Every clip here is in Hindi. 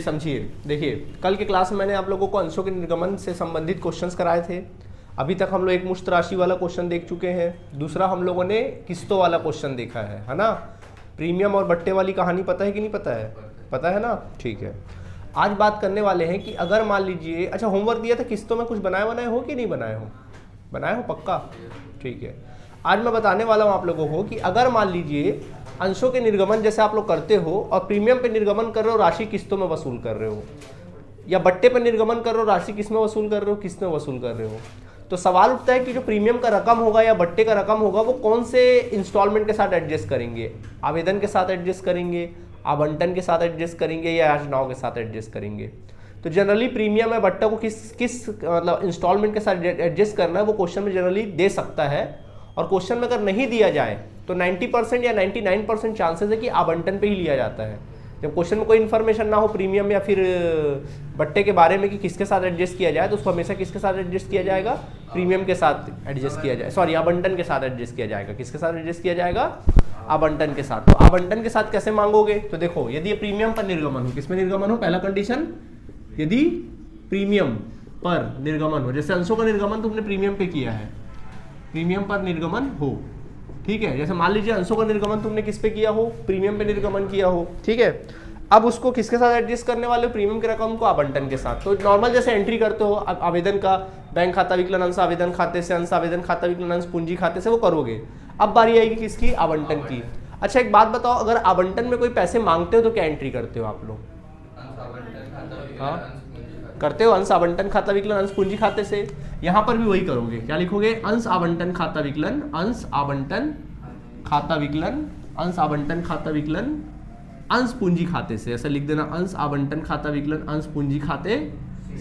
समझिए, देखिए कल के क्लास में मैंने आप लोगों को अंशों के निर्गमन से संबंधित क्वेश्चंस कराए थे। अभी तक हम लोग एक मुश्त राशि वाला क्वेश्चन देख चुके हैं, दूसरा हम लोगों ने किस्तों वाला क्वेश्चन देखा है ना। प्रीमियम और बट्टे वाली कहानी पता है कि नहीं पता है? पता है ना, ठीक है। आज बात करने वाले हैं कि अगर मान लीजिए, अच्छा होमवर्क दिया था, किस्तों में कुछ बनाए हो कि नहीं बनाए हो? बनाए हो पक्का? ठीक है। आज मैं बताने वाला हूँ आप लोगों को कि अगर मान लीजिए अंशों के निर्गमन जैसे आप लोग करते हो और प्रीमियम पे निर्गमन कर रहे हो, राशि किस्तों में वसूल कर रहे हो, या बट्टे पे निर्गमन कर रहे हो, राशि किस में वसूल कर रहे हो, किस्त में वसूल कर रहे हो, तो सवाल उठता है कि जो प्रीमियम का रकम होगा या बट्टे का रकम होगा वो कौन से इंस्टॉलमेंट के साथ एडजस्ट करेंगे? आवेदन के साथ एडजस्ट करेंगे, आवंटन के साथ एडजस्ट करेंगे, या योजनाओं के साथ एडजस्ट करेंगे? तो जनरली प्रीमियम या बट्टा को किस मतलब इंस्टॉलमेंट के साथ एडजस्ट करना है वो क्वेश्चन में जनरली दे सकता है। और क्वेश्चन में अगर नहीं दिया जाए तो 90% या 99% चांसेस है कि आवंटन पे ही लिया जाता है। जब क्वेश्चन में कोई इन्फॉर्मेशन ना हो प्रीमियम या फिर बट्टे के बारे में कि किसके साथ एडजस्ट किया जाए, तो उसको हमेशा किसके साथ एडजस्ट किया जाएगा? प्रीमियम के साथ एडजस्ट किया जाए, सॉरी आवंटन के साथ एडजस्ट किया जाएगा। किसके साथ एडजस्ट किया जाएगा? आवंटन के साथ। तो आवंटन के साथ कैसे मांगोगे? तो देखो, यदि प्रीमियम पर निर्गमन हो, किसमें निर्गमन हो? पहला कंडीशन, यदि प्रीमियम पर निर्गमन हो, जैसे अंशों का निर्गमन तुमने प्रीमियम पे किया है, प्रीमियम पर निर्गमन हो, ठीक है। जैसे मान लीजिए अंशों का निर्गमन तुमने किस पे किया हो? प्रीमियम पे निर्गमन किया हो, ठीक है। अब उसको किसके साथ एडजस्ट करने वाले हो? प्रीमियम के रकम को आवंटन के साथ। तो नॉर्मल जैसे एंट्री करते हो आवेदन का, बैंक खाता विकलन अंश आवेदन खाते से, अंश आवेदन खाता विकलन अंश पूंजी खाते से, वो करोगे। अब बारी आएगी किसकी? आवंटन की। अच्छा एक बात बताओ, अगर आवंटन में कोई पैसे मांगते हो तो क्या एंट्री करते हो आप लोग? हाँ करते हो, अंश आवंटन खाता विकलन अंश पूंजी खाते से। यहां पर भी वही करोगे, क्या लिखोगे? अंश आवंटन खाता विकलन, अंश आवंटन खाता विकलन, अंश आवंटन खाता विकलन अंश पूंजी खाते से, ऐसा लिख देना, अंश आवंटन खाता विकलन अंश पूंजी खाते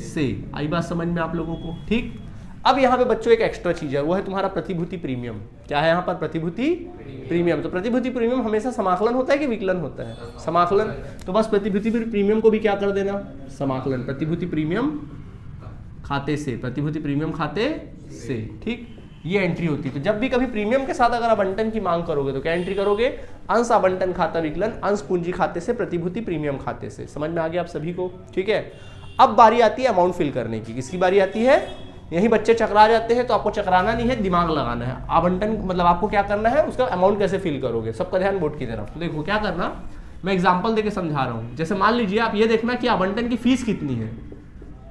से। आई बात समझ में आप लोगों को? ठीक। अब यहाँ पे बच्चों एक एक्स्ट्रा चीज है, वो है तुम्हारा प्रतिभूति प्रीमियम। क्या है यहाँ पर? प्रतिभूति प्रीमियम। तो प्रतिभूति प्रीमियम हमेशा समाकलन होता है कि विकलन होता है? समाकलन। तो बस प्रतिभूति प्रीमियम को भी क्या कर देना? समाकलन। प्रतिभूति प्रीमियम खाते से, प्रतिभूति प्रीमियम खाते से, ठीक। ये एंट्री होती है। तो जब भी कभी प्रीमियम के साथ अगर आवंटन की मांग करोगे तो क्या एंट्री करोगे? अंश आवंटन खाता विकलन अंश पूंजी खाते से, प्रतिभूति प्रीमियम खाते से। समझ में आ गया आप सभी को? ठीक है। अब बारी आती है अमाउंट फिल करने की। किसकी बारी आती है? यही बच्चे चकरा जाते हैं, तो आपको चकराना नहीं है, दिमाग लगाना है। आवंटन मतलब आपको क्या करना है, उसका अमाउंट कैसे फिल करोगे। सबका ध्यान बोर्ड की तरफ। तो देखो क्या करना, मैं एग्जाम्पल देके समझा रहा हूँ। जैसे मान लीजिए आप ये देखना कि आवंटन की फीस कितनी है।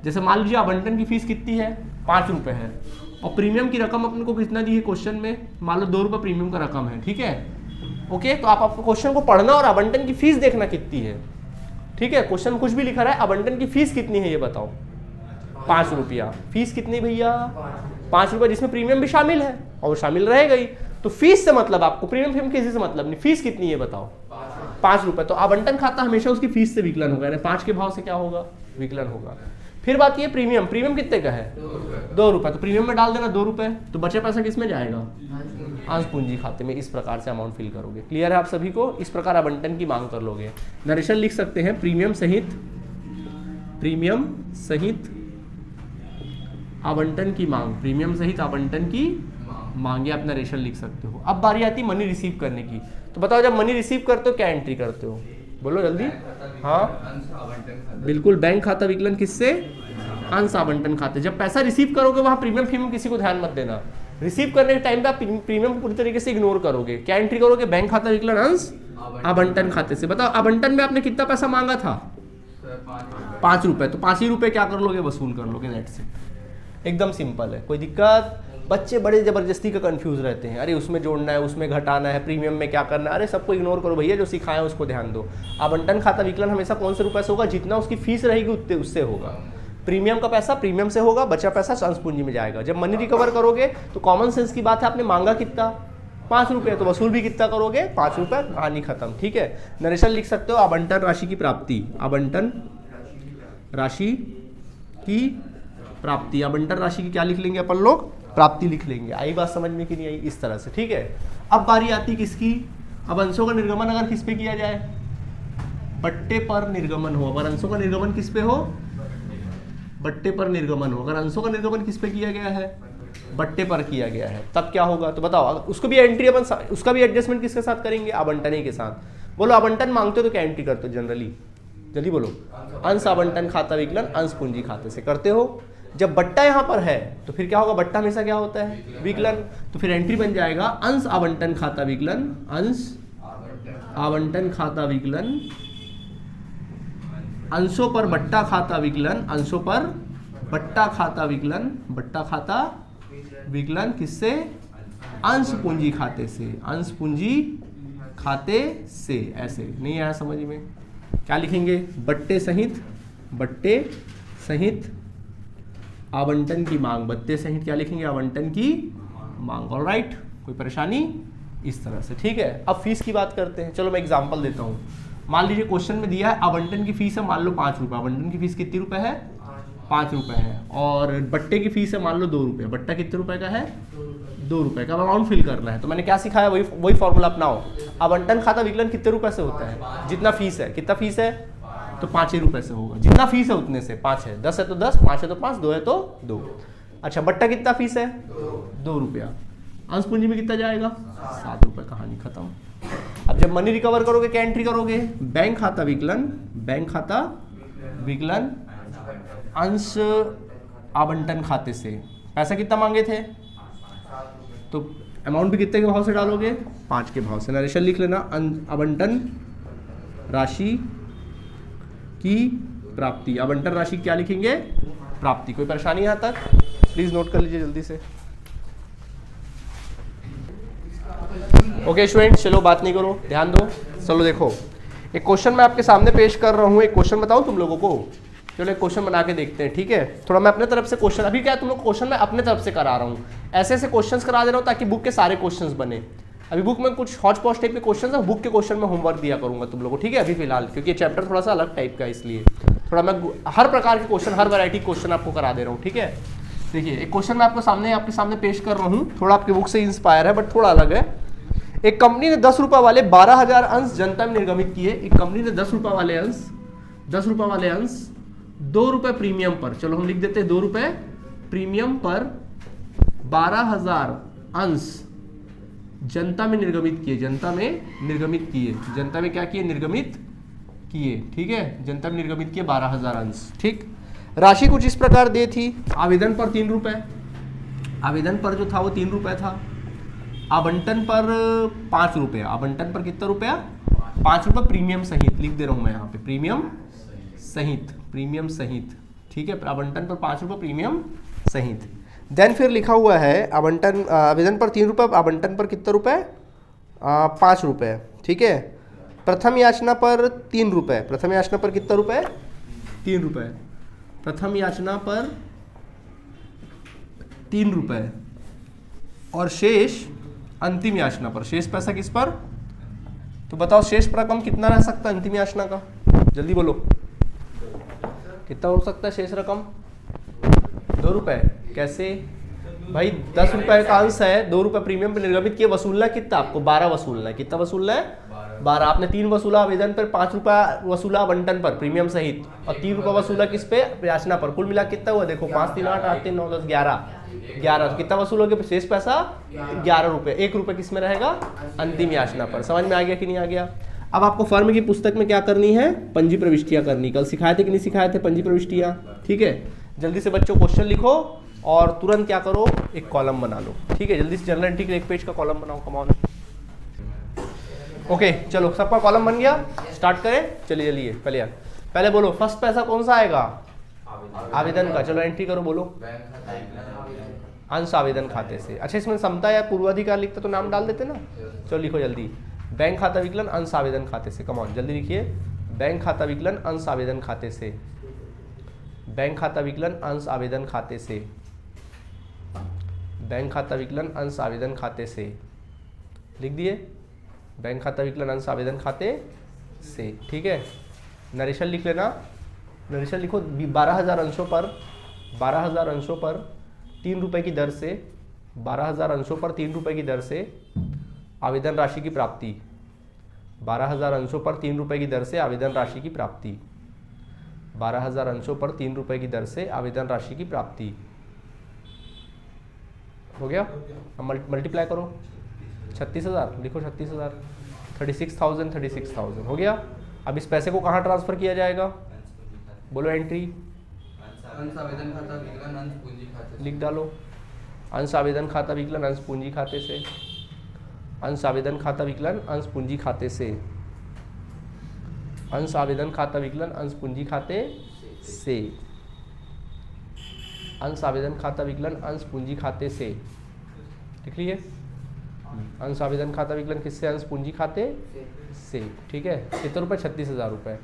जैसे मान लीजिए आवंटन की फीस कितनी है? 5 रुपये है, और प्रीमियम की रकम अपने को कितना दी है क्वेश्चन में? मान लो 2 रुपये प्रीमियम का रकम है, ठीक है। ओके, तो आप आपको क्वेश्चन को पढ़ना और आवंटन की फीस देखना कितनी है, ठीक है। क्वेश्चन में कुछ भी लिखा रहा है, आवंटन की फीस कितनी है ये बताओ? 5 रुपया। फीस कितनी भैया? 5 रुपये, जिसमें प्रीमियम भी शामिल है और शामिल रहेगा ही। तो फीस से मतलब आपको, प्रीमियम किसी से मतलब नहीं, फीस कितनी है बताओ? 5 रुपये। तो आवंटन खाता हमेशा उसकी फीस से विकलन होगा, यानी 5 के भाव से क्या होगा? विकलन होगा। फिर बात ये प्रीमियम, प्रीमियम कितने का है? 2 रुपये। तो प्रीमियम में डाल देना 2 रुपये, तो बचे पैसा किस में जाएगा? अंश पूंजी खाते में। इस प्रकार से अमाउंट फिल करोगे। क्लियर है आप सभी को? इस प्रकार आवंटन की मांग कर लोगे। नरेशन लिख सकते हैं, प्रीमियम सहित आवंटन की मांग, प्रीमियम सहित आवंटन की मांग, ये आप नरेशन लिख सकते हो। अब बारी आती मनी रिसीव करने की। तो बताओ जब मनी रिसीव करते हो क्या एंट्री करते हो? बोलो जल्दी। हाँ बिल्कुल, बैंक खाता विकलन किससे? अंश आवंटन खाते। जब पैसा रिसीव करोगे वहां प्रीमियम फीमियम किसी को ध्यान मत देना। रिसीव करने के टाइम पे आप प्रीमियम को पूरी तरीके से इग्नोर करोगे। क्या एंट्री करोगे? बैंक खाता विकलन अंश आवंटन खाते से। बताओ आवंटन में आपने कितना पैसा मांगा था? 5 रुपए। तो 5 ही रुपए क्या कर लोगे? वसूल कर लोगे। नेट से एकदम सिंपल है। कोई दिक्कत? बच्चे बड़े जबरदस्ती का कंफ्यूज रहते हैं, अरे उसमें जोड़ना है, उसमें घटाना है, प्रीमियम में क्या करना है। अरे सबको इग्नोर करो भैया, जो सिखाया है उसको ध्यान दो। आवंटन खाता विकलन हमेशा कौन से रुपए से होगा? जितना उसकी फीस रहेगी उतने उससे होगा। प्रीमियम का पैसा प्रीमियम से होगा, बचा पैसा अंश पूंजी में जाएगा। जब मनी रिकवर करोगे तो कॉमन सेंस की बात है, आपने मांगा कितना? 5 रुपये, तो वसूल भी कितना करोगे? 5 रुपये। कहानी खत्म, ठीक है। नरेशन लिख सकते हो, आवंटन राशि की प्राप्ति, आवंटन राशि की प्राप्ति। आवंटन राशि की क्या लिख लेंगे अपन लोग? प्राप्ति लिख लेंगे। आई बात समझ में कि नहीं आई? इस तरह से, ठीक है। अब बारी आती किसकी? अब अंशों का निर्गमन अगर किस पे किया जाए? बट्टे पर निर्गमन हो। अगर अंशों का निर्गमन किस पे हो? बट्टे पर निर्गमन हो। अगर अंशों का निर्गमन किस पे किया गया है? बट्टे पर किया गया है, तब क्या होगा? तो बताओ, उसको भी एंट्री अपन, उसका भी एडजस्टमेंट किसके साथ करेंगे? आवंटन के साथ। बोलो आवंटन मांगते हो तो क्या एंट्री करते हो जनरली? जल्दी बोलो। अंश आवंटन खाता विकलन अंश पूंजी खाते से करते हो। जब बट्टा यहाँ पर है तो फिर क्या होगा, बट्टा हमेशा क्या होता है, विकलन। तो फिर एंट्री बन जाएगा अंश आवंटन खाता विकलन, अंश आवंटन खाता विकलन, अंशों पर बट्टा खाता विकलन, अंशों पर बट्टा खाता विकलन, बट्टा खाता विकलन किससे, अंश पूंजी खाते से, अंश पूंजी खाते से। ऐसे नहीं आया समझ में, क्या लिखेंगे, बट्टे सहित, बट्टे सहित आवंटन की मांग, बट्टे सहित क्या लिखेंगे, आवंटन की मांग। ऑलराइट, कोई परेशानी, इस तरह से, ठीक है। अब फीस की बात करते हैं। चलो मैं एग्जांपल देता हूँ। मान लीजिए क्वेश्चन में दिया है आवंटन की फीस है मान लो 5 रुपये, आवंटन की फीस कितनी रुपए है, 5 रुपए है। और बट्टे की फीस है मान लो 2 रुपये, बट्टा कितने रुपए का है, 2 रुपये का। अमाउंट फिल करना है तो मैंने क्या सिखाया, वही फॉर्मूला अपनाओ। आवंटन खाता विकलन कितने रुपए से होता है, जितना फीस है, कितना फीस है तो 5 ही रुपए से होगा, जितना फीस है उतने से, 5 है, 10 है तो 10, 5 है तो 5, 2 है तो 2। अच्छा, बट्टा कितना फीस है, 2 रुपया। अंश पूंजी में कितना जाएगा, 7 रुपये, कहानी खत्म। अब जब मनी रिकवर करोगे क्या एंट्री करोगे, बैंक खाता विकलन, बैंक खाता विकलन अंश आवंटन खाते से। पैसा कितना मांगे थे तो अमाउंट भी कितने के भाव से डालोगे, 5 के भाव से। नरेशन लिख लेना, आवंटन राशि की प्राप्ति, आवंटन राशि क्या लिखेंगे, प्राप्ति। कोई परेशानी यहाँ तक, प्लीज नोट कर लीजिए जल्दी से। ओके स्टूडेंट, चलो बात नहीं करो, ध्यान दो। चलो देखो, एक क्वेश्चन मैं आपके सामने पेश कर रहा हूँ, एक क्वेश्चन बताऊँ तुम लोगों को। चलो एक क्वेश्चन बना के देखते हैं, ठीक है। थोड़ा मैं अपने तरफ से क्वेश्चन, अभी क्या है तुम लोग क्वेश्चन मैं अपने तरफ से करा रहा हूँ, ऐसे ऐसे क्वेश्चंस करा दे रहा हूँ ताकि बुक के सारे क्वेश्चंस बने। अभी बुक में कुछ हॉच पॉच टाइप के क्वेश्चन है, बुक के क्वेश्चन में होमवर्क दिया करूंगा तुम लोगों को, ठीक है। अभी फिलहाल क्योंकि ये चैप्टर थोड़ा सा अलग टाइप का है, इसलिए थोड़ा मैं हर प्रकार के क्वेश्चन, हर वैरायटी क्वेश्चन आपको करा दे रहा हूँ, ठीक है। देखिए एक क्वेश्चन मैं आपके सामने पेश कर रहा हूँ, थोड़ा आपकी बुक से इंस्पायर है बट थोड़ा अलग है। एक कंपनी ने 10 रुपये वाले 12,000 अंश जनता में निर्गमित किए। एक कंपनी ने 10 रुपये वाले अंश, 10 रुपये वाले अंश 2 रुपये प्रीमियम पर, चलो हम लिख देते हैं 2 रुपये प्रीमियम पर 12,000 अंश जनता में निर्गमित किए, जनता में निर्गमित किए, जनता में क्या किए, निर्गमित किए, ठीक है। जनता में निर्गमित किए 12,000 अंश, ठीक। राशि कुछ इस प्रकार दे थी, आवेदन पर 3 रुपये, आवेदन पर जो था वो 3 रुपये था, आवंटन पर 5 रुपये, आवंटन पर कितना रुपया, 5 रुपये प्रीमियम सहित, लिख दे रहा हूँ मैं यहाँ पे, प्रीमियम सहित, प्रीमियम सहित, ठीक है। आवंटन पर 5 रुपये प्रीमियम सहित। देन फिर लिखा हुआ है आवंटन, आवेदन पर 3 रुपये, आवंटन पर कितना रुपये, 5 रुपये, ठीक है। प्रथम याचना पर 3 रुपये, प्रथम याचना पर कितना रुपये, 3 रुपये, प्रथम याचना पर 3 रुपये। और शेष अंतिम याचना पर, शेष पैसा किस पर, तो बताओ शेष रकम कितना रह सकता है अंतिम याचना का, जल्दी बोलो कितना हो सकता है शेष रकम, 2 रुपये। कैसे भाई, 10 रुपये का अंश है, 2 रुपये प्रीमियम पे निर्गमित किए, वसूलना कितना आपको, 12 वसूलना है। कितना वसूलना है, 12। आपने 3 वसूला आवेदन पर, 5 रुपये वसूला आवंटन पर प्रीमियम सहित, और 3 रुपये वसूला किस पे, याचना पर। कुल मिला कितना हुआ देखो, 5 3 8 8 3 9 10 11, तो कितना वसूल हो गया, शेष पैसा 11 रुपये। 1 रुपये किस में रहेगा, अंतिम याचना पर। समझ में आ गया कि नहीं आ गया। अब आपको फर्म की पुस्तक में क्या करनी है, पंजी प्रविष्टियां करनी। कल सिखाए थे कि नहीं सिखाए थे पंजी प्रविष्टियां, ठीक है। जल्दी से बच्चों क्वेश्चन लिखो और तुरंत क्या करो, एक कॉलम बना लो, ठीक है। जल्दी से जर्नल एंट्री के 1 पेज का कॉलम बनाओ, कम ऑन। ओके चलो, सबका कॉलम बन गया, स्टार्ट करें। चलिए चलिए पहले बोलो फर्स्ट पैसा कौन सा आएगा, आवेदन का। चलो एंट्री करो, बोलो अंश आवेदन खाते से। अच्छा इसमें समता या पूर्वाधिकार लिखते तो नाम डाल देते ना। चलो लिखो जल्दी, बैंक खाता विकलन अंश आवेदन खाते से। कम ऑन जल्दी लिखिए, बैंक खाता विकलन अंश आवेदन खाते से, बैंक खाता विकलन अंश आवेदन खाते से, बैंक खाता विकलन अंश आवेदन खाते से। लिख दिए, बैंक खाता विकलन अंश आवेदन खाते से, ठीक है। नरेशन लिख लेना, नरेशन लिखो 12,000 अंशों पर, 12,000 अंशों पर 3 रुपये की दर से, 12,000 अंशों पर 3 रुपये की दर से आवेदन राशि की प्राप्ति, 12,000 अंशों पर 3 रुपये की दर से आवेदन राशि की प्राप्ति, 12,000 अंशों पर 3 रुपये की दर से आवेदन राशि की प्राप्ति। हो गया, अब मल्टीप्लाई करो, 36,000 लिखो, 36,000, 36,000 36,000 हो गया। अब इस पैसे को कहाँ ट्रांसफर किया जाएगा, बोलो एंट्री, अंश आवेदन खाता विकलन अंश पूंजी खाते से। लिख डालो। अंश आवेदन खाता विकलन अंश पूंजी खाते से, अंश आवेदन खाता विकलन अंश पूंजी खाते से, अंश आवेदन खाता विकलन अंश पूंजी खाते से, अंश आवेदन खाता विकलन अंश पूंजी खाते से। लिख लिए? अंश आवेदन खाता विकलन किससे? अंश पूंजी खाते से। ठीक है, कितने रुपए? 36,000 रुपये।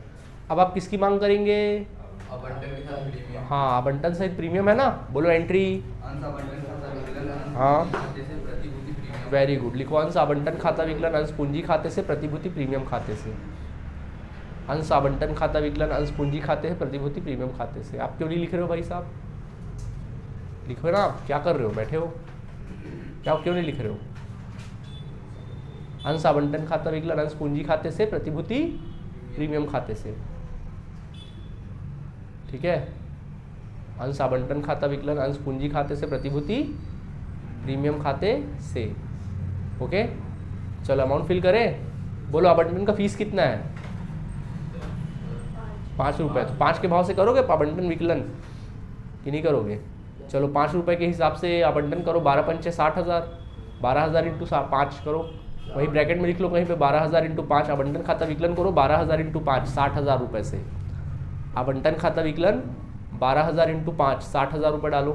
अब आप किसकी मांग करेंगे? आवंटन के साथ प्रीमियम। हाँ, आवंटन सहित प्रीमियम है ना, बोलो एंट्री। अंश आवंटन खाता विकलन अंश हाँ। पूंजी खाते से प्रतिभूति प्रीमियम। वेरी गुड, लिखो अंश आवंटन खाता विकलन अंश पूंजी खाते से प्रतिभूति प्रीमियम खाते से। अंश आवंटन खाता विकलन अंश पूंजी खाते से प्रतिभूति प्रीमियम खाते से। आप क्यों नहीं लिख रहे हो भाई साहब? लिखो ना, आप क्या कर रहे हो? बैठे हो क्या? क्यों नहीं लिख रहे हो? अंश आवंटन खाता विकलन अंश पूंजी खाते से प्रतिभूति प्रीमियम खाते से। ठीक है, अंश आवंटन खाता विकलन अंश पूंजी खाते से प्रतिभूति प्रीमियम खाते से। ओके, चलो अमाउंट फिल करें। बोलो आवंटन का फीस कितना है? 5 रुपये। तो 5 के भाव से करोगे आवंटन विकलन कि नहीं करोगे? चलो 5 रुपये के हिसाब से आवंटन करो। 12 पंचे 60,000, 12,000 इंटू 5 करो, वही ब्रैकेट में लिख लो कहीं पे। 12,000 इंटू 5 आवंटन खाता विकलन करो। 12,000 इंटू 5 60,000 रुपये से आवंटन खाता विकलन 12,000 इंटू 5 60,000 रुपये डालो।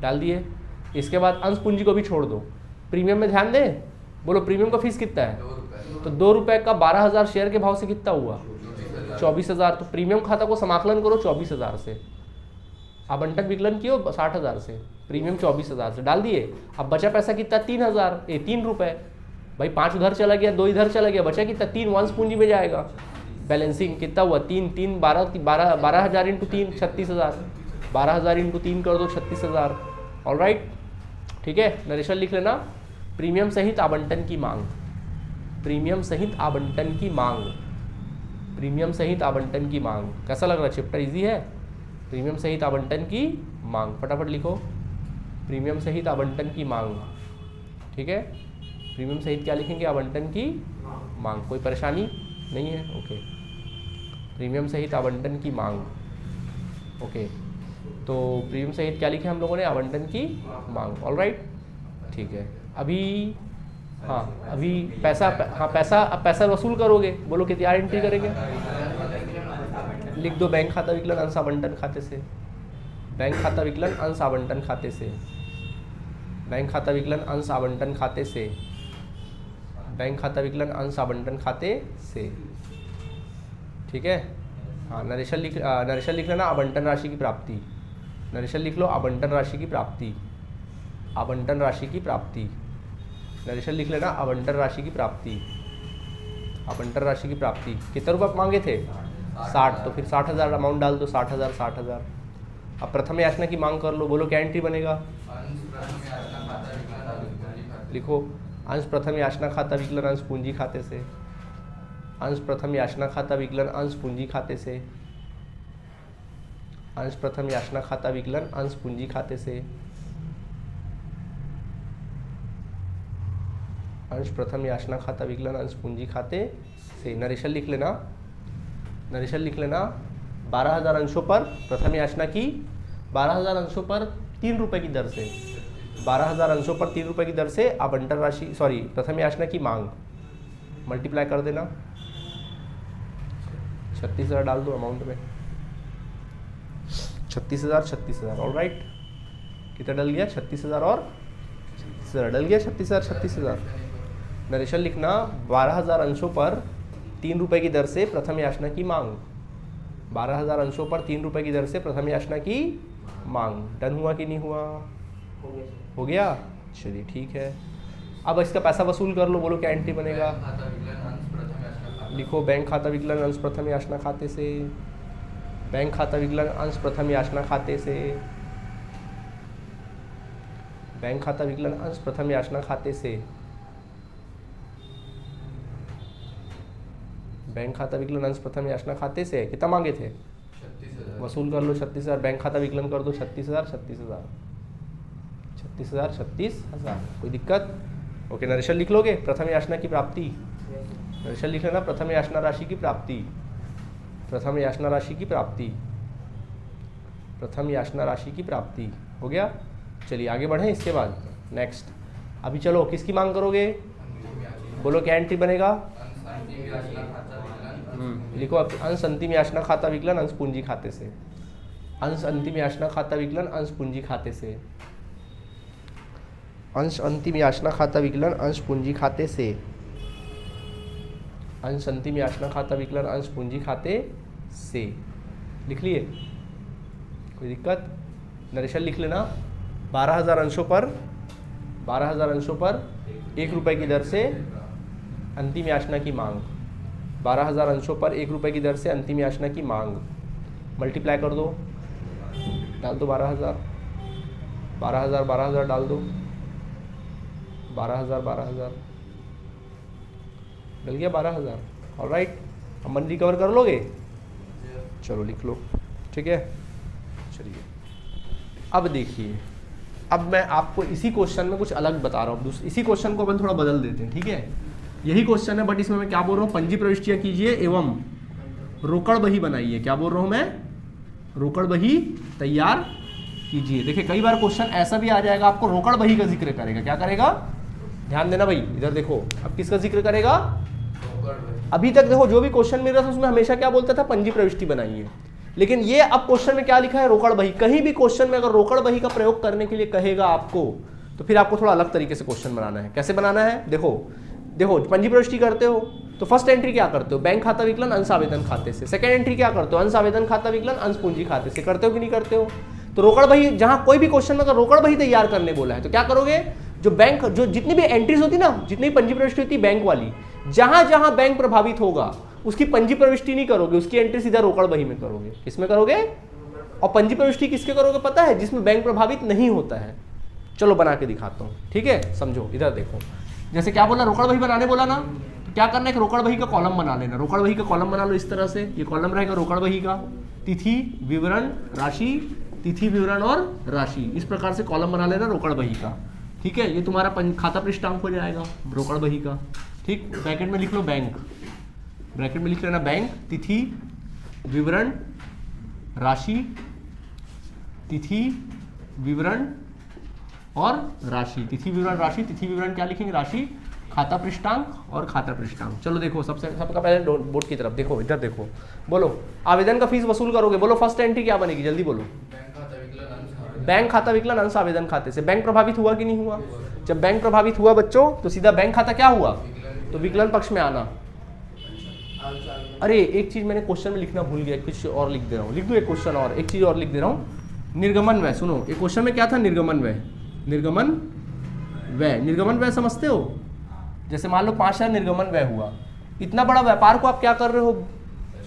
डाल दिए। इसके बाद अंश पूंजी को भी छोड़ दो, प्रीमियम में ध्यान दे। बोलो प्रीमियम का फीस कितना है? 2 रुपए। तो 2 रुपये का 12,000 शेयर के भाव से कितना हुआ? 24,000। तो प्रीमियम खाता को समाकलन करो 24,000 से, आवंटन विकलन कियो 60,000 से, प्रीमियम 24,000 से। डाल दिए। अब बचा पैसा कितना? 3 रुपये। भाई 5 उधर चला गया, 2 इधर चला गया, बचा कितना? 3 वंश पूंजी में जाएगा। बैलेंसिंग कितना हुआ? 12,000 इंटू 3 36,000। 12,000 इंटू 3 कर दो 36,000। ऑल राइट, ठीक है। नरेशन लिख लेना। प्रीमियम सहित आवंटन की मांग, प्रीमियम सहित आवंटन की मांग, प्रीमियम सहित आवंटन की मांग। कैसा लग रहा है? चैप्टर इजी है। प्रीमियम सहित आवंटन की मांग, फटाफट लिखो। प्रीमियम सहित आवंटन की मांग। ठीक है, प्रीमियम सहित क्या लिखेंगे? आवंटन की मांग। कोई परेशानी नहीं है? ओके, प्रीमियम सहित आवंटन की मांग। ओके, तो प्रीमियम सहित क्या लिखे हम लोगों ने? आवंटन की मांग। ऑल राइट, ठीक है। अभी हाँ, अभी पैसा, हाँ पैसा, अब पैसा वसूल करोगे। बोलो कितना एंट्री करेंगे? लिख दो बैंक खाता विकलन अंश आवंटन खाते से, बैंक खाता विकलन अंश आवंटन खाते से, बैंक खाता विकलन अंश आवंटन खाते से, बैंक खाता विकलन अंश आवंटन खाते से। ठीक है, हाँ नरेशन लिख लेना। आवंटन राशि की प्राप्ति, नरेशन लिख लो। आवंटन राशि की प्राप्ति, आवंटन राशि की प्राप्ति, नरेशन लिख लेना। आवंटन राशि की प्राप्ति, आवंटन राशि की प्राप्ति। कितने रुपये मांगे थे? 60। तो फिर 60,000 अमाउंट डाल दो। 60,000 60,000। अब प्रथम याचना की मांग कर लो। बोलो क्या एंट्री बनेगा? लिखो अंश प्रथम याचना खाता विकलन अंश पूंजी खाते से, अंश प्रथम याचना खाता विकलन अंश पूंजी खाते से, अंश प्रथम याचना खाता विकलन अंश पूंजी खाते से, अंश प्रथम याचना खाता विकलन अंश पूंजी खाते से। नरेशन लिख लेना, नरेशन लिख लेना। 12,000 अंशों पर प्रथम याचना की, 12,000 अंशों पर 3 रुपये की दर से, 12,000 अंशों पर 3 रुपये की दर से आवंटन राशि, सॉरी प्रथम याचना की मांग, मल्टीप्लाई कर देना। 36,000 डाल दो अमाउंट में। 36,000 36,000। ऑल राइट, कितना डल गया? 36,000 और 36,000 डल गया। 36,000 36,000। नरेशन लिखना। 12,000 अंशों पर 3 रुपये की दर से प्रथम याचना की मांग, 12,000 अंशों पर 3 रुपये की दर से प्रथम याचना की मांग। डन हुआ कि नहीं हुआ? हो गया। चलिए ठीक है, अब इसका पैसा वसूल कर लो। बोलो क्या एंट्री बनेगा? लिखो बैंक खाता विकलन अंश प्रथम याचना खाते से, बैंक खाता विकलन अंश प्रथम याचना खाते से, बैंक खाता विकलन अंश प्रथम याचना खाते से, बैंक खाता विकलन अंश प्रथम याचना खाते से। कितना मांगे थे? 36,000। वसूल कर लो 36,000। बैंक खाता विकलन कर दो 36,000 36,000 36,000 36,000। कोई दिक्कत? ओके, नरेशन लिख लोगे। प्रथम याचना की प्राप्ति, नरेशन लिख लेना। प्रथम याचना राशि की प्राप्ति, प्रथम याचना राशि की प्राप्ति, प्रथम याचना राशि की प्राप्ति हो गया। चलिए आगे बढ़ें इसके बाद नेक्स्ट। अभी चलो किसकी मांग करोगे, बोलो क्या एंट्री बनेगा। अंतिम याचना खाता विकलन लिखो अब अंश अंतिम याचना खाता विकलन अंश पूंजी खाते से, अंश अंतिम याचना खाता विकलन अंश पूंजी खाते से, अंश अंतिम याचना खाता विकलन अंश पूंजी खाते से, अंश अंतिम याचना खाता विकलन अंश पूंजी खाते से। लिख लिए, कोई दिक्कत। नरेशन लिख लेना। 12,000 अंशों पर 12,000 अंशों पर 1 रुपये की दर से अंतिम याचना की मांग, 12,000 अंशों पर 1 रुपये की दर से अंतिम याचना की मांग, मल्टीप्लाई कर दो, डाल दो 12,000 12,000 12,000 डाल दो, 12,000 12,000 डल गया 12,000। ऑलराइट, अब मन रिकवर कर लोगे, चलो लिख लो, ठीक है। चलिए अब देखिए, अब मैं आपको इसी क्वेश्चन में कुछ अलग बता रहा हूँ। इसी क्वेश्चन को अपन थोड़ा बदल देते हैं, ठीक है। यही क्वेश्चन है बट इसमें मैं क्या बोल रहा हूँ, पंजी प्रविष्टियाँ कीजिए एवं रोकड़ बही बनाइए। क्या बोल रहा हूँ मैं, रोकड़ बही तैयार कीजिए। देखिए कई बार क्वेश्चन ऐसा भी आ जाएगा, आपको रोकड़ बही का जिक्र करेगा। क्या करेगा, ध्यान देना भाई, इधर देखो, अब किसका जिक्र करेगा। अभी तक देखो जो भी क्वेश्चन मिल रहा था उसमें हमेशा क्या बोलता था, पंजी प्रविष्टि बनाइए। लेकिन ये अब क्वेश्चन में क्या लिखा है, रोकड़ बही। कहीं भी क्वेश्चन में अगर रोकड़ बही का प्रयोग करने के लिए कहेगा आपको, तो फिर आपको थोड़ा अलग तरीके से क्वेश्चन बनाना है। कैसे बनाना है, देखो देखो, पंजी प्रविष्टि करते हो तो फर्स्ट एंट्री क्या करते हो, बैंक खाता विकलन अंश आवेदन खाते से। सेकंड एंट्री क्या करते हो, अंश आवेदन खाता विकलन अंश पूंजी खाते से। करते हो कि नहीं करते हो। तो रोकड़ बही, जहां कोई भी क्वेश्चन में अगर रोकड़ बही तैयार करने बोला है तो क्या करोगे, जो बैंक, जो जितनी भी एंट्रीज होती ना, जितनी भी पंजी प्रविष्टि होती है बैंक वाली, जहां जहां बैंक प्रभावित होगा उसकी पंजी प्रविष्टि नहीं करोगे, उसकी एंट्री सीधा रोकड़ बही में करोगे। किसमें करोगे, और पंजी प्रविष्टि किसके करोगे पता है, जिसमें बैंक प्रभावित नहीं होता है। चलो बना के दिखाता हूँ, ठीक है, समझो। इधर देखो, जैसे क्या बोला, रोकड़ बही बनाने बोला ना, तो क्या करना है, रोकड़ बही का कॉलम बना लेना। रोकड़ बही का कॉलम बना लो इस तरह से, ये कॉलम रहेगा रोकड़ बही का, तिथि विवरण राशि, तिथि विवरण और राशि, इस प्रकार से कॉलम बना लेना रोकड़ बही का, ठीक है। ये तुम्हारा खाता पृष्ठांक हो जाएगा रोकड़ बही का, ठीक। ब्रैकेट में लिख लो बैंक, ब्रैकेट में लिख लेना बैंक, तिथि विवरण राशि, तिथि विवरण और राशि, तिथि विवरण राशि, तिथि विवरण क्या लिखेंगे, राशि, खाता पृष्ठांक और खाता पृष्ठांक। चलो देखो, सबका पहले बोर्ड की तरफ देखो, इधर देखो, बोलो आवेदन का फीस वसूल करोगे। बोलो फर्स्ट एंट्री क्या बनेगी, जल्दी बोलो। बैंक खाता विकलन अंश आवेदन खाते से। बैंक प्रभावित हुआ कि नहीं हुआ, जब बैंक प्रभावित हुआ बच्चों तो सीधा बैंक खाता क्या हुआ, तो विकलन पक्ष में आना। अरे एक चीज मैंने क्वेश्चन में लिखना भूल गया, कुछ और लिख दे रहा हूँ, लिख दूँ एक क्वेश्चन और, एक चीज और लिख दे रहा हूँ, निर्गमन व्यय। सुनो, एक क्वेश्चन में क्या था, निर्गमन व्यय, निर्गमन व्यय, निर्गमन व्यय समझते हो। जैसे मान लो 5,000 निर्गमन व्यय हुआ, इतना बड़ा व्यापार को आप क्या कर रहे हो,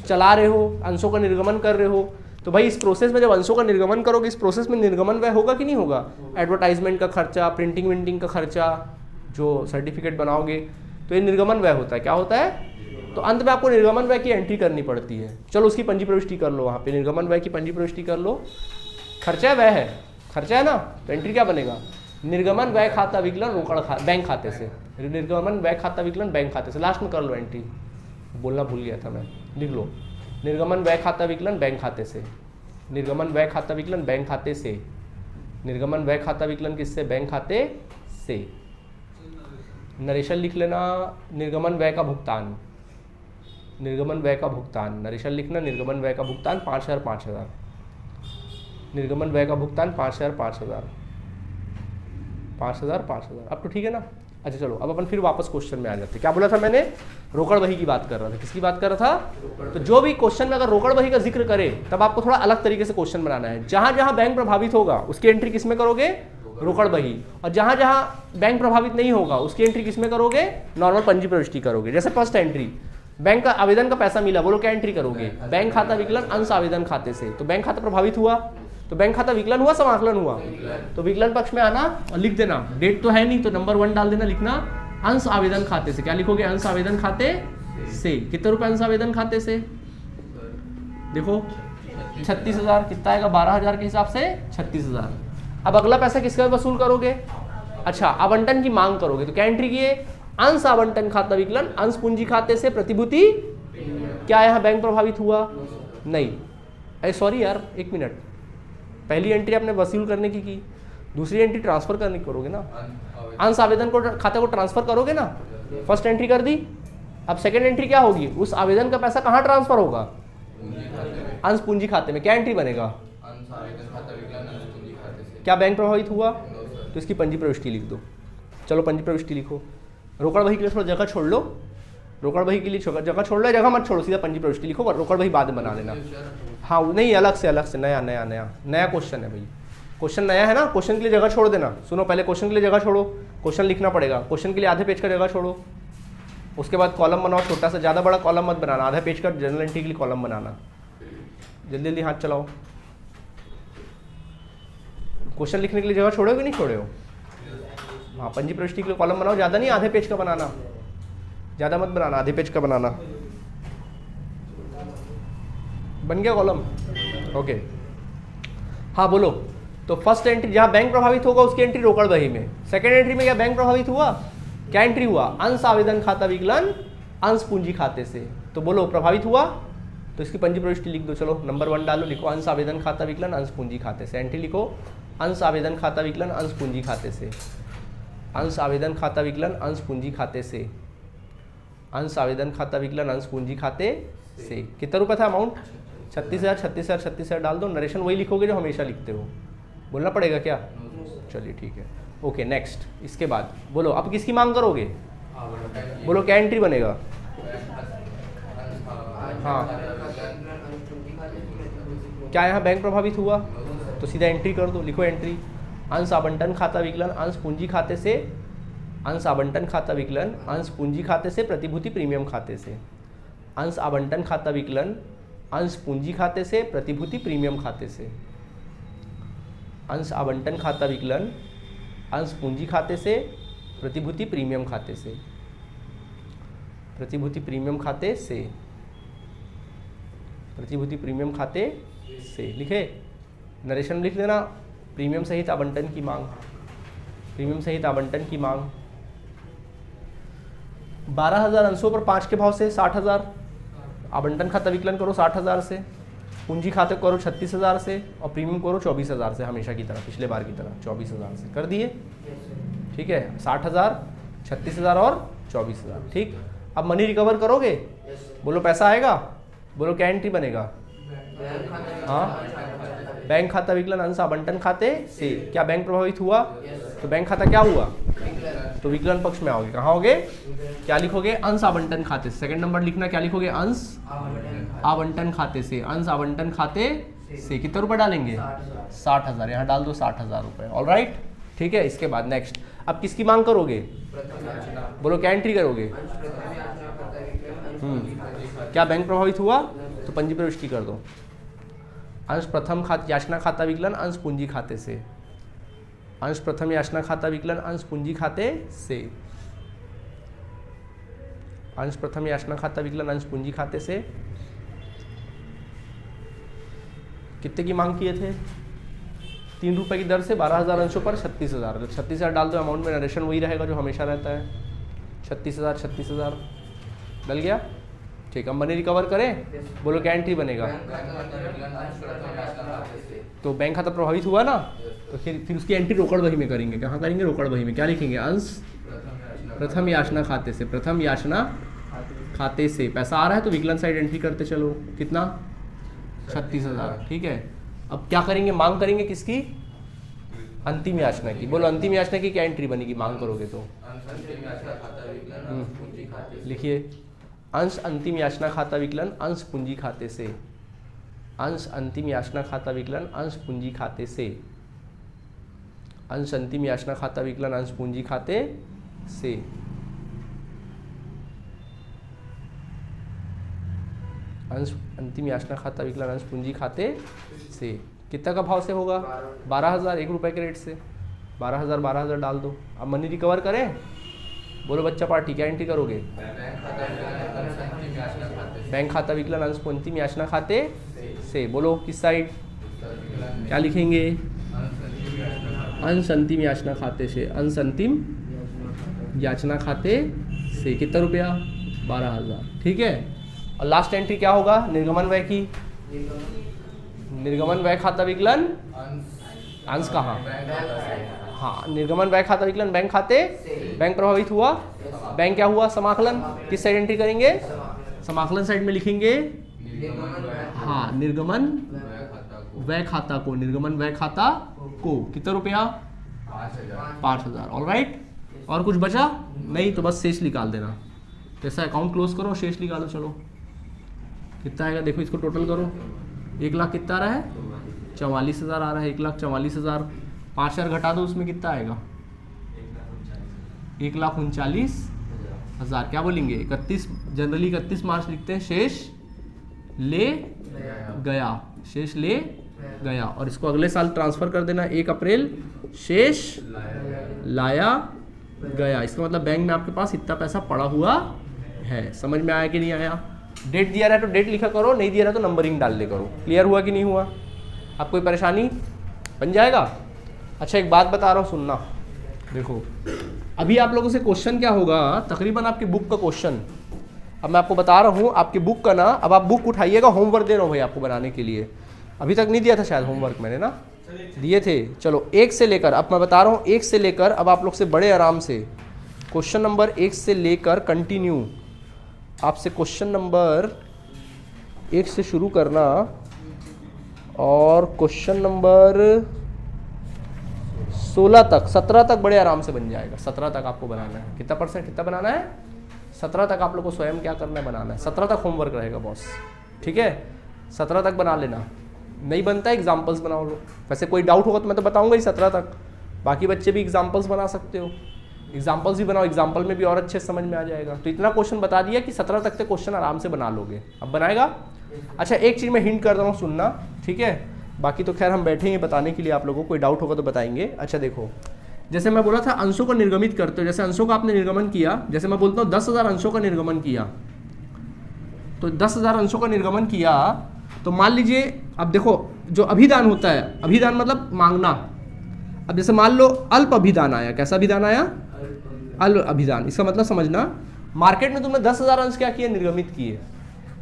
चला रहे हो, अंशों का निर्गमन कर रहे हो। तो भाई इस प्रोसेस में जब अंशों का निर्गमन करोगे, इस प्रोसेस में निर्गमन व्यय होगा कि नहीं होगा, एडवर्टाइजमेंट का खर्चा, प्रिंटिंग विंटिंग का खर्चा, जो सर्टिफिकेट बनाओगे, तो ये निर्गमन व्यय होता है। क्या होता है, तो अंत में आपको निर्गमन व्यय की एंट्री करनी पड़ती है। चलो उसकी पंजी प्रविष्टि कर लो, वहाँ पे निर्गमन व्यय की पंजी प्रविष्टि कर लो। खर्चा व्यय है, खर्चा है ना, तो एंट्री क्या बनेगा, निर्गमन व्यय खाता विकलन रोकड़ बैंक खाते से, निर्गमन व्यय खाता विकलन बैंक खाते से। लास्ट में कर लो एंट्री, बोलना भूल गया था मैं, लिख लो निर्गमन व्यय खाता विकलन बैंक खाते से, निर्गमन व्यय खाता विकलन बैंक खाते से, निर्गमन व्यय खाता विकलन किससे, बैंक खाते से। नरेशन लिख लेना, निर्गमन व्यय का भुगतान, निर्गमन व्यय का भुगतान, नरेशन लिखना, निर्गमन व्यय का भुगतान 5,000 5,000, निर्गमन व्यय का भुगतान 5,000 5,000 5,000 5,000। अब तो ठीक है ना। अच्छा चलो अब अपन फिर वापस क्वेश्चन में आ जाते हैं। क्या बोला था मैंने, रोकड़ बही की बात कर रहा था। किसकी बात कर रहा था, तो जो भी क्वेश्चन में अगर रोकड़ बही का जिक्र करे तब आपको थोड़ा अलग तरीके से क्वेश्चन बनाना है। जहां जहां बैंक प्रभावित होगा उसकी एंट्री किसमें करोगे, रोकड़ बही, और जहां जहां बैंक प्रभावित नहीं होगा उसकी एंट्री किसमें करोगे, नॉर्मल पंजी प्रविष्टि करोगे। जैसे फर्स्ट एंट्री, बैंक का आवेदन का पैसा मिला, बोलो क्या एंट्री करोगे, बैंक खाता विकलन अंश आवेदन खाते से। तो बैंक खाता प्रभावित हुआ तो बैंक खाता विकलन हुआ समाकलन हुआ, तो विकलन पक्ष में आना और लिख देना, डेट तो है नहीं तो नंबर 1 डाल देना, लिखना अंश आवेदन खाते से। क्या लिखोगे, अंश आवेदन खाते से। कितने रुपए अंश आवेदन खाते से, देखो 36,000, कितना आएगा 12,000 के हिसाब से 36,000। अब अगला पैसा किसका वसूल करोगे, अच्छा आवंटन की मांग करोगे। तो क्या एंट्री किए, अंश आवंटन खाता विकलन अंश पूंजी खाते से प्रतिभूति क्या यहाँ बैंक प्रभावित हुआ? नहीं। अरे सॉरी यार, एक मिनट, पहली एंट्री आपने वसूल करने की दूसरी एंट्री ट्रांसफर करने की करोगे ना, अंश आवेदन को खाते को ट्रांसफर करोगे ना, फर्स्ट एंट्री कर दी। अब सेकंड एंट्री क्या होगी? उस आवेदन का पैसा कहाँ ट्रांसफर होगा? अंश पूंजी खाते में। क्या एंट्री बनेगा? अंश आवेदन खाता विकलन अंश पूंजी खाते से। क्या बैंक प्रभावित हुआ? No sir. तो इसकी पंजी प्रविष्टि लिख दो। चलो पंजी प्रविष्टि लिखो। रोकड़ बही के लिए थोड़ा जगह छोड़ लो, रोकड़ बही के लिए जगह छोड़ लो, जगह मत छोड़ो, सीधा पंजी प्रविष्टि लिखो, रोकड़ बही बाद में बना लेना। हाँ नहीं, अलग से नया क्वेश्चन है भाई, क्वेश्चन नया है ना, क्वेश्चन के लिए जगह छोड़ देना। सुनो, पहले क्वेश्चन के लिए जगह छोड़ो, क्वेश्चन लिखना पड़ेगा, क्वेश्चन के लिए आधे पेज का जगह छोड़ो, उसके बाद कॉलम बनाओ छोटा सा, ज़्यादा बड़ा कॉलम मत बनाना, आधा पेज का जनरल एंट्री के लिए कॉलम बनाना। जल्दी जल्दी हाथ चलाओ। क्वेश्चन लिखने के लिए जगह छोड़े हो कि नहीं छोड़े हो? हाँ, पंजी प्रविष्टि के लिए कॉलम बनाओ, ज़्यादा नहीं, आधे पेज का बनाना, ज़्यादा मत बनाना, आधे पेज का बनाना। बन गया कॉलम? ओके, हाँ बोलो। तो फर्स्ट एंट्री जहाँ बैंक प्रभावित होगा उसकी एंट्री रोकड़ बही में। सेकंड एंट्री में क्या बैंक प्रभावित हुआ? क्या एंट्री हुआ? अंश आवेदन खाता विकलन अंश पूंजी खाते से। तो बोलो प्रभावित हुआ, तो इसकी पंजी प्रविष्टि लिख दो। चलो नंबर 1 डालो, लिखो अंश आवेदन खाता विकलन अंश पूंजी खाते से। एंट्री लिखो अंश आवेदन खाता विकलन अंश पूंजी खाते से, अंश आवेदन खाता विकलन अंश पूंजी खाते से, अंश आवेदन खाता विकलन अंश पूंजी खाते से। कितना रुपया था अमाउंट? 36,000 36,000 36,000 डाल दो। नरेशन वही लिखोगे जो हमेशा लिखते हो, बोलना पड़ेगा क्या? चलिए ठीक है, ओके नेक्स्ट। इसके बाद बोलो अब किसकी मांग करोगे? बोलो क्या एंट्री बनेगा? हाँ, क्या यहाँ बैंक प्रभावित हुआ? तो सीधा एंट्री कर दो, लिखो एंट्री अंश आवंटन खाता विकलन अंश पूंजी खाते से, अंश आवंटन खाता विकलन अंश पूंजी खाते से प्रतिभूति प्रीमियम खाते से, अंश आवंटन खाता विकलन अंश पूंजी खाते से प्रतिभूति प्रीमियम खाते से, अंश आवंटन खाता विकलन अंश पूंजी खाते से प्रतिभूति प्रीमियम खाते से, प्रतिभूति प्रीमियम खाते से, प्रतिभूति प्रीमियम खाते से। लिखे? नरेशन लिख देना, प्रीमियम सहित आवंटन की मांग, प्रीमियम सहित आवंटन की मांग। 12,000 अंशों पर 5 के भाव से 60,000, आवंटन खाता विकलन करो 60,000 से, पूंजी खाते करो 36,000 से, और प्रीमियम करो 24,000 से, हमेशा की तरह, पिछले बार की तरह 24,000 से कर दिए। ठीक है, 60,000 36,000 और 24,000। ठीक, अब मनी रिकवर करोगे? बोलो पैसा आएगा? बोलो क्या एंट्री बनेगा? हाँ, बैंक खाता विकलन अंश आवंटन खाते से। क्या बैंक प्रभावित हुआ? तो बैंक खाता क्या हुआ? तो विकलन पक्ष में आओगे, कहाँ होगे? क्या लिखोगे? अंश आवंटन खाते से। सेकंड नंबर लिखना, क्या लिखोगे? अंश आवंटन खाते से, अंश आवंटन खाते से। कितने रुपए डालेंगे? 60,000, यहाँ डाल दो 60,000 रुपए। ऑलराइट, ठीक है। इसके बाद नेक्स्ट, अब किसकी मांग करोगे? बोलो क्या एंट्री करोगे? क्या बैंक प्रभावित हुआ? तो पंजी प्रविष्टि कर दो। अंश प्रथम याचना खाता विकलन अंश पूंजी खाते से, अंश प्रथम याचना खाता विकलन अंश पूंजी खाते से, अंश प्रथम याचना खाता विकलन अंश पूंजी खाते से। कितने की मांग किए थे? 3 रुपए की दर से 12,000 अंशों पर 36,000। 36,000 डाल दो, अमाउंट में नरेशन वही रहेगा जो हमेशा रहता है, 36,000 36,000 डल गया। ठीक, अब मनी रिकवर करें? बोलो क्या एंट्री बनेगा? तो बैंक खाता प्रभावित हुआ ना, तो फिर उसकी एंट्री रोकड़ बही में करेंगे। कहाँ करेंगे? रोकड़ बही में। क्या लिखेंगे? अंश प्रथम याचना खाते से, प्रथम याचना खाते से। पैसा आ रहा है तो विकलन साइड एंट्री करते चलो। कितना? 36,000। ठीक है, अब क्या करेंगे? मांग करेंगे किसकी? अंतिम याचना की। बोलो अंतिम याचना की क्या एंट्री बनेगी? मांग करोगे तो लिखिए अंश अंतिम याचना खाता विकलन अंश पूंजी खाते से, अंश अंतिम याचना खाता विकलन अंश पूंजी खाते से, अंश अंतिम याचना खाता विकलन अंश पूंजी खाते से। अंश अंतिम याचना खाता विकलन अंश पूंजी खाते से। कितना का भाव से होगा? 12,000, 1 रुपए के रेट से 12,000 12,000 डाल दो। अब मनी रिकवर करें? बोलो बच्चा पार्टी क्या एंट्री करोगे? बैंक खाता विकलन अंश अंतिम याचना खाते से। बोलो किस साइड? क्या लिखेंगे? अंश अंतिम याचना खाते से, अंश अंतिम याचना खाते से। कितना रुपया? 12,000। ठीक है, और लास्ट एंट्री क्या होगा निर्गमन व्यय की, निर्गमन व्यय खाता विकलन अंश कहाँ, हाँ निर्गमन व्यय खाता विकलन बैंक खाते, बैंक प्रभावित हुआ, बैंक क्या हुआ समाकलन, किस साइड एंट्री करेंगे, समाकलन साइड में लिखेंगे, हाँ निर्गमन व्यय खाता को, निर्गमन व्यय खाता को कितना रुपया 5,000। ऑलराइट, और कुछ बचा नहीं तो बस शेष निकाल देना। तो ऐसा अकाउंट क्लोज करो, शेष निकालो। चलो कितना आएगा देखो, इसको टोटल करो। 1 लाख कितना आ रहा है 44,000 आ रहा है, 1,44,000, 5,000 घटा दो उसमें कितना आएगा 1,39,000। क्या बोलेंगे 31, जनरली 31 मार्च लिखते हैं, शेष ले गया, शेष ले गया। और इसको अगले साल ट्रांसफर कर देना 1 अप्रैल, शेष लाया गया। इसका मतलब बैंक में आपके पास इतना पैसा पड़ा हुआ है। समझ में आया कि नहीं आया? डेट दिया रहा है तो डेट लिखा करो, नहीं दिया रहा तो नंबरिंग डाल दे करो। क्लियर हुआ कि नहीं हुआ? अब कोई परेशानी बन जाएगा? अच्छा एक बात बता रहा हूँ सुनना, देखो अभी आप लोगों से क्वेश्चन क्या होगा, तकरीबन आपकी बुक का क्वेश्चन अब मैं आपको बता रहा हूँ, आपकी बुक का ना, अब आप बुक उठाइएगा, होमवर्क दे रहा हूँ भाई आपको बनाने के लिए। अभी तक नहीं दिया था शायद होमवर्क, मैंने ना दिए थे। चलो 1 से लेकर, अब मैं बता रहा हूँ 1 से लेकर, अब आप लोग से बड़े आराम से क्वेश्चन नंबर 1 से लेकर कंटिन्यू, आपसे क्वेश्चन नंबर 1 से शुरू करना और क्वेश्चन नंबर 16 तक, 17 तक बड़े आराम से बन जाएगा। 17 तक आपको बनाना है। कितना परसेंट कितना बनाना है? 17 तक आप लोग को स्वयं क्या करना है, बनाना है। 17 तक होमवर्क रहेगा बॉस, ठीक है? 17 तक बना लेना, नहीं बनता है एग्जाम्पल्स बनाओ लो। वैसे कोई डाउट होगा तो मैं तो बताऊंगा ही 17 तक, बाकी बच्चे भी एग्जाम्पल्स बना सकते हो, एग्जाम्पल्स भी बनाओ, एग्जाम्पल में भी और अच्छे समझ में आ जाएगा। तो इतना क्वेश्चन बता दिया कि 17 तक के क्वेश्चन आराम से बना लोगे। अब बनाएगा? अच्छा एक चीज़ मैं हिंट कर रहा हूँ, सुनना, ठीक है? बाकी तो खैर हम बैठेंगे बताने के लिए, आप लोगों को कोई डाउट होगा तो बताएंगे। अच्छा देखो, जैसे मैं बोला था अंशों को निर्गमित करते हो, जैसे अंशों का आपने निर्गमन किया, जैसे मैं बोलता हूँ 10,000 अंशों का निर्गमन किया, तो 10,000 अंशों का निर्गमन किया तो मान लीजिए, अब देखो जो अभिदान होता है, अभिदान मतलब मांगना। अब जैसे मान लो अल्प अभिदान आया, कैसा अभिदान आया? अल्प अभिदान। इसका मतलब समझना, मार्केट में तुमने 10,000 अंश क्या किए, निर्गमित किए,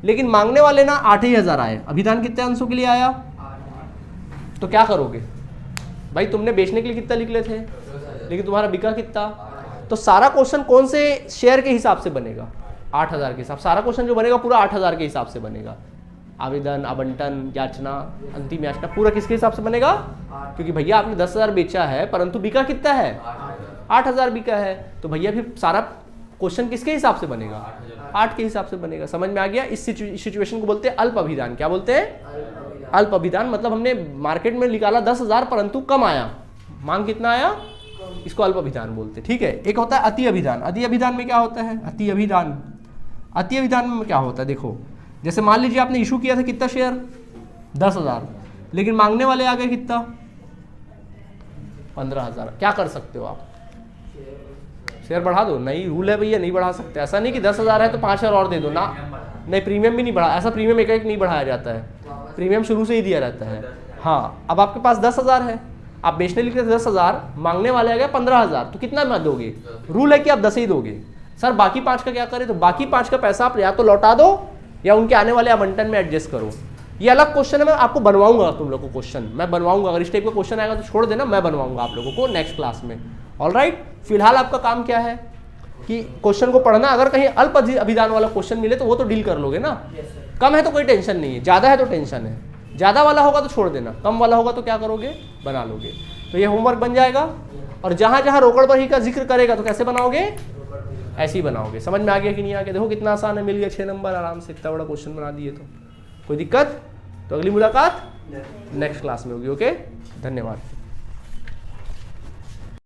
लेकिन मांगने वाले ना 8,000 आए। अभिदान कितने अंशों के लिए आया? तो क्या करोगे भाई, तुमने बेचने के लिए कितना निकले थे, लेकिन तुम्हारा बिका कितना? तो सारा क्वेश्चन कौन से शेयर के हिसाब से बनेगा? 8,000 के हिसाब। सारा क्वेश्चन जो बनेगा पूरा 8,000 के हिसाब से बनेगा। आवेदन, आवंटन, याचना, अंतिम याचना पूरा किसके हिसाब से बनेगा? क्योंकि भैया आपने 10,000 बेचा है परंतु बिका कितना है? 8,000 बिका है। तो भैया फिर सारा क्वेश्चन किसके हिसाब से बनेगा? 8 के हिसाब से बनेगा। समझ में आ गया? इस सिचुएशन को बोलते हैं अल्प अभिदान। क्या बोलते हैं? अल्प अभिदान। मतलब हमने मार्केट में निकाला 10,000 परंतु कम आया, मांग कितना आया, इसको अल्प अभिदान बोलते हैं, ठीक है? एक होता है अति अभिदान। अति अभिदान में क्या होता है? अति अभिदान, अति अभिदान में क्या होता है? देखो जैसे मान लीजिए आपने इशू किया था कितना शेयर, 10,000, लेकिन मांगने वाले आ गए कितना, 15,000। क्या कर सकते हो आप? शेयर बढ़ा दो? नहीं, रूल है भैया, नहीं बढ़ा सकते। ऐसा नहीं कि 10,000 है तो 5,000 और दे दो ना, नहीं प्रीमियम भी नहीं बढ़ा, ऐसा प्रीमियम एक एक नहीं बढ़ाया जाता है, प्रीमियम शुरू से ही दिया रहता है। हाँ, अब आपके पास 10,000 है, आप बेचने लिखते थे 10,000, मांगने वाले आ गए 15,000, तो कितना मत दोगे? रूल है कि आप 10 ही दोगे। सर बाकी 5 का क्या करें? तो बाकी 5 का पैसा आप या तो लौटा दो या उनके आने वाले आवंटन में एडजस्ट करो। ये अलग क्वेश्चन है, मैं आपको बनवाऊंगा, तुम लोग को क्वेश्चन मैं बनवाऊंगा। अगर इस टाइप का क्वेश्चन आएगा तो छोड़ देना, मैं बनवाऊंगा आप लोगों को नेक्स्ट क्लास में। ऑलराइट, फिलहाल आपका काम क्या है कि क्वेश्चन को पढ़ना। अगर कहीं अल्प अभिदान वाला क्वेश्चन मिले तो वो तो डील कर लोगे ना। कम है तो कोई टेंशन नहीं है, ज़्यादा है तो टेंशन है। ज़्यादा वाला होगा तो छोड़ देना, कम वाला होगा तो क्या करोगे, बना लोगे। तो ये होमवर्क बन जाएगा। और जहाँ जहाँ रोकड़ बढ़ी का जिक्र करेगा तो कैसे बनाओगे, ऐसे ही बनाओगे। समझ में आ गया कि नहीं आ गया? देखो कितना आसान है, मिल गया 6 नंबर आराम से, इतना बड़ा क्वेश्चन बना दिए। तो कोई दिक्कत? तो अगली मुलाकात नेक्स्ट क्लास में होगी। ओके, धन्यवाद।